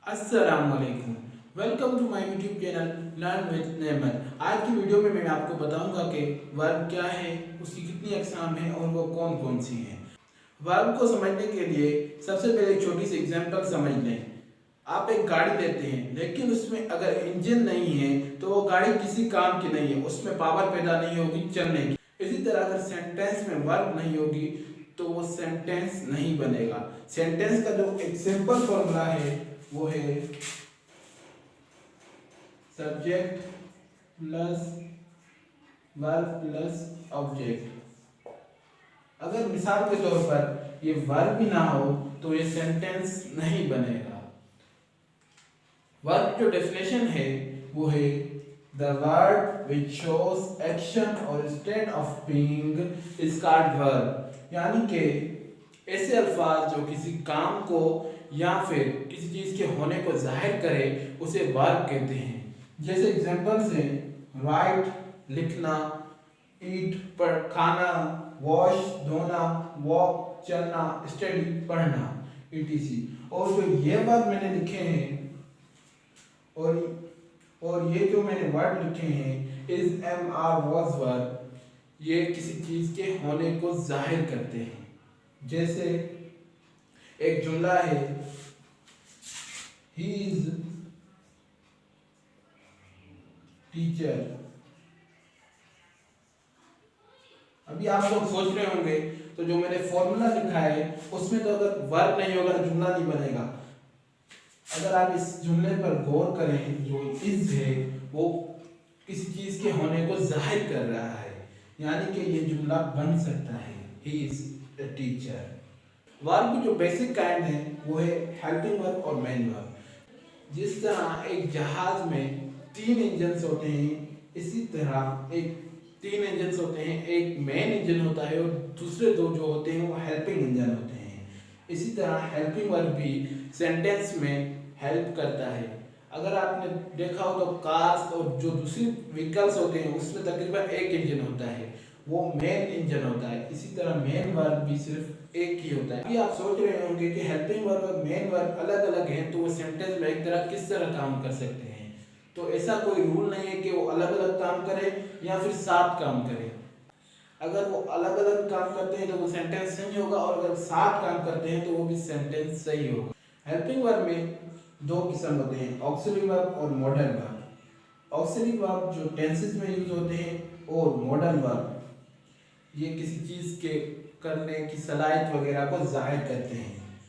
अस्सलामुअलैकुम। Welcome to my YouTube channel learn with Nemar. आज की वीडियो में मैं आपको बताऊंगा कि वर्ब क्या है, उसकी कितनी अक़साम है और वो कौन कौन सी हैं। वर्ब को समझने के लिए सबसे पहले एक छोटी सी एग्जांपल समझ लें। आप एक गाड़ी लेते हैं लेकिन उसमें अगर इंजन नहीं है तो वो गाड़ी किसी काम की नहीं है, उसमें पावर पैदा नहीं होगी चलने की। इसी तरह अगर सेंटेंस में वर्ब नहीं होगी तो वो सेंटेंस नहीं बनेगा। सेंटेंस का जो एक सिंपल फॉर्मूला है वो है subject plus verb plus object. अगर मिसाल के तौर पर ये वर्ब ही ना हो तो ये सेंटेंस नहीं बनेगा। वर्ब जो डेफिनेशन है वो है the word which shows action और state of being is called verb. यानी कि ऐसे अल्फाज जो किसी काम को या फिर किसी चीज के होने को जाहिर करे उसे वर्ब कहते हैं। जैसे एग्जांपल्स हैं राइट लिखना, ईट पर खाना, वॉश धोना, वॉक चलना, स्टडी पढ़ना, etc। और जो ये वर्ब मैंने लिखे हैं और ये जो मैंने वर्ड लिखे हैं is am are was verb, ये किसी चीज के होने को जाहिर करते हैं। जैसे एक जुमला है ही इज टीचर। अभी आप लोग सोच रहे होंगे तो जो मैंने फॉर्मूला लिखा है उसमें तो अगर वर्ब नहीं होगा तो जुमला नहीं बनेगा। अगर आप इस जुमले पर गौर करें, जो इज है वो किसी चीज के होने को जाहिर कर रहा है, यानी कि ये जुमला बन सकता है he is a teacher. Verb की जो बेसिक काइंड है वो है हेल्पिंग वर्ब और मेन वर्ब। जिस तरह एक जहाज में 3 इंजन होते हैं, इसी तरह एक 3 इंजन होते हैं, एक मेन इंजन होता है और दूसरे 2 जो होते हैं वो हेल्पिंग इंजन होते हैं। इसी तरह हेल्पिंग वर्ब भी सेंटेंस में हेल्प करता है। अगर आपने देखा हो तो कार्स और जो दूसरी व्हीकल्स होते हैं उसमें तकरीबन एक इंजन होता है, वो मेन इंजन होता है। इसी तरह मेन वर्ब भी सिर्फ एक ही होता है। अभी आप सोच रहे होंगे कि हेल्पिंग वर्ब और मेन वर्ब अलग अलग हैं तो वो सेंटेंस में एक तरह किस तरह काम कर सकते हैं। तो ऐसा कोई रूल नहीं है कि वो अलग अलग काम करें या फिर साथ काम करें। अगर वो अलग अलग काम करते हैं तो वो सेंटेंस नहीं होगा और अगर साथ काम करते हैं तो वो भी सेंटेंस सही होगा। हेल्पिंग वर्ब में 2 किस्म होते हैं, ऑक्सिलरी वर्ब और मॉडल वर्ब। ऑक्सिलरी वर्ब जो टेंसेस में यूज होते हैं और मॉडल वर्ब ये किसी चीज के करने की सलाहियत वगैरह को जाहिर करते हैं।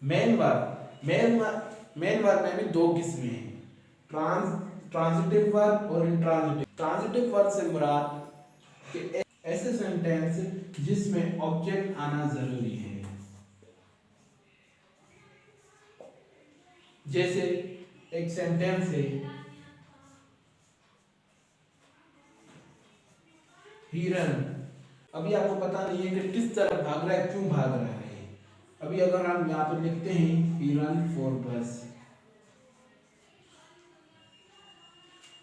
मेन वर्ब मेन वर्ब में भी 2 किस्में हैं, ट्रांजिटिव वर्ब और इंट्रांजिटिव। ट्रांजिटिव वर्ब से मुराद कि ऐसे सेंटेंस जिसमें ऑब्जेक्ट आना जरूरी है। जैसे एक सेंटेंस है हिरन। अभी आपको पता नहीं है कि किस तरह भाग रहा है, क्यों भाग रहा है। अभी अगर हम यहाँ पर लिखते हैं हिरन फॉर बस,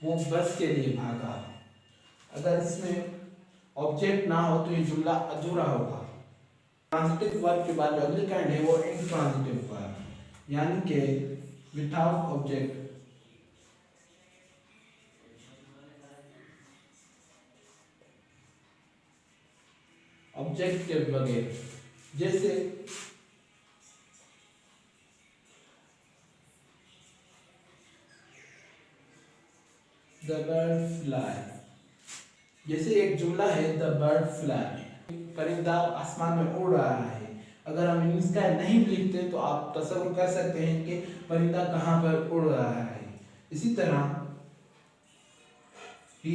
वो बस के लिए भागा। अगर इसमें ऑब्जेक्ट ना हो तो ये जुमला अधूरा होगा। ट्रांजिटिव वर्ब के बाद जो अगली काइंड है वो इंट्रांजिटिव वर्ब, यानी कि विदाउट ऑब्जेक्ट। ऑब्जेक्ट के बगैर। जैसे द बर्ड फ्लाई। जैसे एक जुमला है द बर्ड फ्लाई, परिंदा आसमान में उड़ रहा है। अगर हम इन स्काई नहीं लिखते तो आप तसव्वुर कर सकते हैं कि परिंदा कहाँ पर उड़ रहा है। इसी तरह he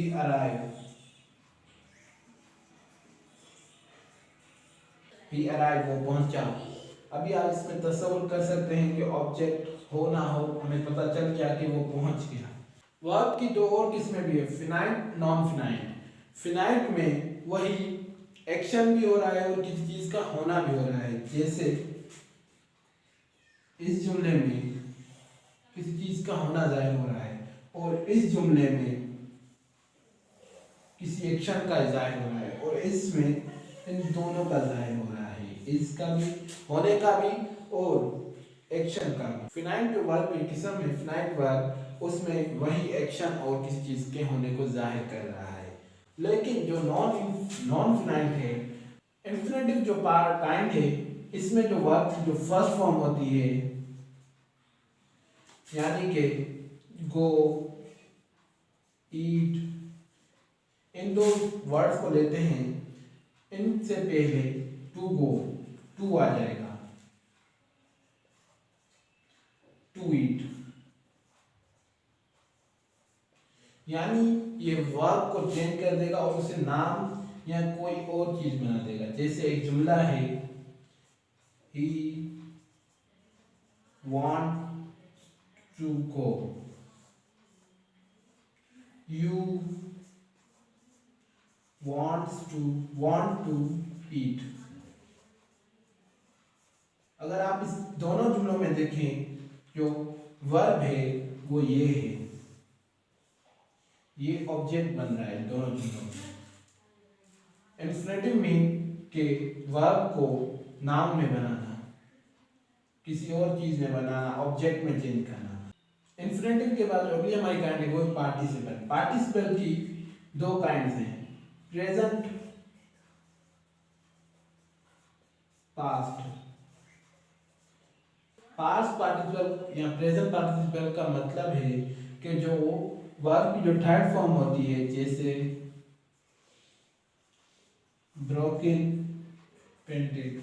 arrived, वो पहुंचा। अभी आप इसमें तसव्वुर कर सकते हैं कि ऑब्जेक्ट हो ना हो हमें पता चल गया कि वो पहुंच गया। वर्ब की 2 और किस्में भी है, फिनाइट नॉन फिनाइट। फिनाइट में वही एक्शन भी हो रहा है और किसी चीज का होना भी हो रहा है। जैसे इस जुमले में किसी चीज का होना जाहिर हो रहा है और इस जुमले में किसी एक्शन का जाहिर हो रहा है और इसमें इन दोनों का जाहिर हो रहा है, इसका भी होने का भी और एक्शन का। फिनाइट जो वर्ब की किस्म है, फिनाइट वर्ब, उसमें वही एक्शन और किसी चीज के होने को जाहिर कर रहा है। लेकिन जो नॉन फिनाइट है, इंफिनिटिव जो काइंड है, इसमें जो वर्ब की जो फर्स्ट फॉर्म होती है, यानी कि गो, ईट, इन दो वर्ड्स को लेते हैं, इनसे पहले टू गो, टू आ जाएगा, टू ईट, यानी ये वर्ब को चेंज कर देगा और उसे नाम या कोई और चीज बना देगा। जैसे एक जुमला है, he want to go, you want to eat. अगर आप इस दोनों जुमलों में देखें, जो वर्ब है वो ये है, ये ऑब्जेक्ट बन रहा है दोनों जुमलों में। इंफिनिटिव मीन के वर्ब को नाउन में बनाना, किसी और चीज में बनाना, ऑब्जेक्ट में चेंज करना। इंफिनिटिव के बाद अगली हमारी काइंड है वो पार्टिसिपल। पार्टिसिपल की दो काइंड्स हैं, प्रेजेंट, पास्ट। पास्ट पार्टिसिपल या प्रेजेंट पार्टिसिपल का मतलब है कि जो वर्ब की जो थर्ड फॉर्म होती है, जैसे ब्रोकन, पेंटेड,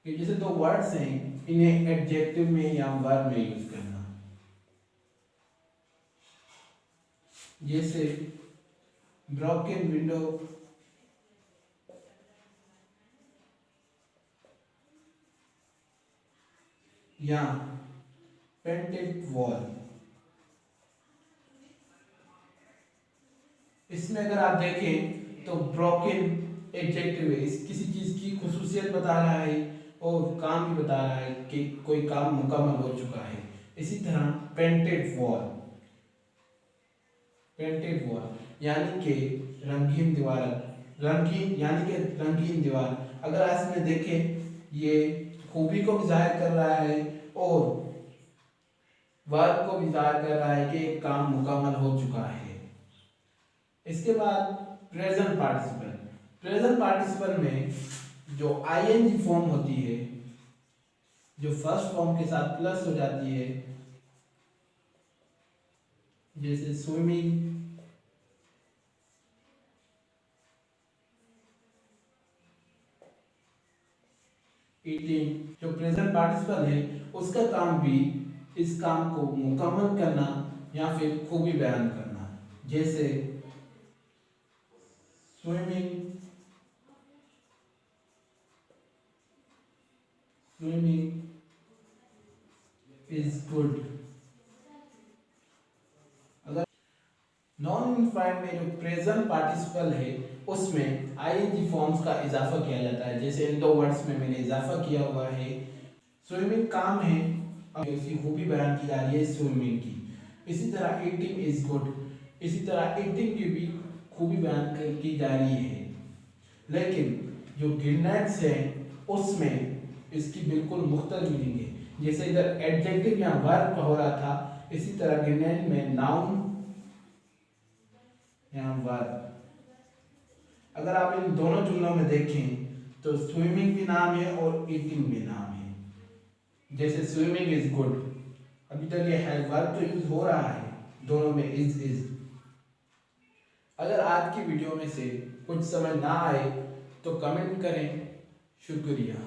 कि जैसे दो वर्ड्स हैं, इन्हें एडजेक्टिव में या वर्ब में यूज करना। जैसे ब्रोकन विंडो, या पेंटेड वॉल। इसमें अगर आप देखें तो ब्रोकन एडजेक्टिव है, इस किसी चीज की खुसूसियत बता रहा है और काम भी बता रहा है कि कोई काम मुकम्मल हो चुका है। इसी तरह पेंटेड वॉल, पेंटेड वॉल यानी कि रंगीन दीवार, रंगीन यानी कि रंगीन दीवार। अगर आप इसमें देखें, ये खूबी को भी जाहिर कर रहा है और वर्ब को भी जाहिर कर रहा है कि एक काम मुकम्मल हो चुका है। इसके बाद प्रेजेंट पार्टिसिपल। प्रेजेंट पार्टिसिपल में जो आईएनजी फॉर्म होती है, जो फर्स्ट फॉर्म के साथ प्लस हो जाती है, जैसे स्विमिंग, ईटिंग। जो प्रेजेंट पार्टिसिपल है उसका काम भी इस काम को मुकम्मल करना या फिर खूबी बयान करना। जैसे स्विमिंग, स्विमिंग इज गुड। अगर नॉन यूनिफाइड में जो प्रेजेंट पार्टिसिपल है उसमें आईएनजी फॉर्म्स का इजाफा किया जाता है। जैसे इन दो वर्ड्स में मैंने इजाफा किया हुआ है। स्विमिंग काम है, अब इसकी खूबी बयान की जा रही है स्विमिंग की। इसी तरह ईटिंग इज गुड, इसी तरह ईटिंग की भी खूबी बयान की जा रही है। लेकिन जो गिरनेट्स है उसमें इसकी बिल्कुल मुख्तलिफ मीनिंग है। जैसे इधर एडजेक्टिव या वर्ब हो रहा था, इसी तरह गिरनेट में नाउन या वर्ब। अगर आप इन दोनों जुमलों में देखें तो स्विमिंग भी नाम है और ईटिंग भी नाम है। जैसे स्विमिंग इज गुड, अभी तक ये है वर्ब तो यूज हो रहा है, दोनों में इज। अगर आज की वीडियो में से कुछ समझ ना आए तो कमेंट करें। शुक्रिया।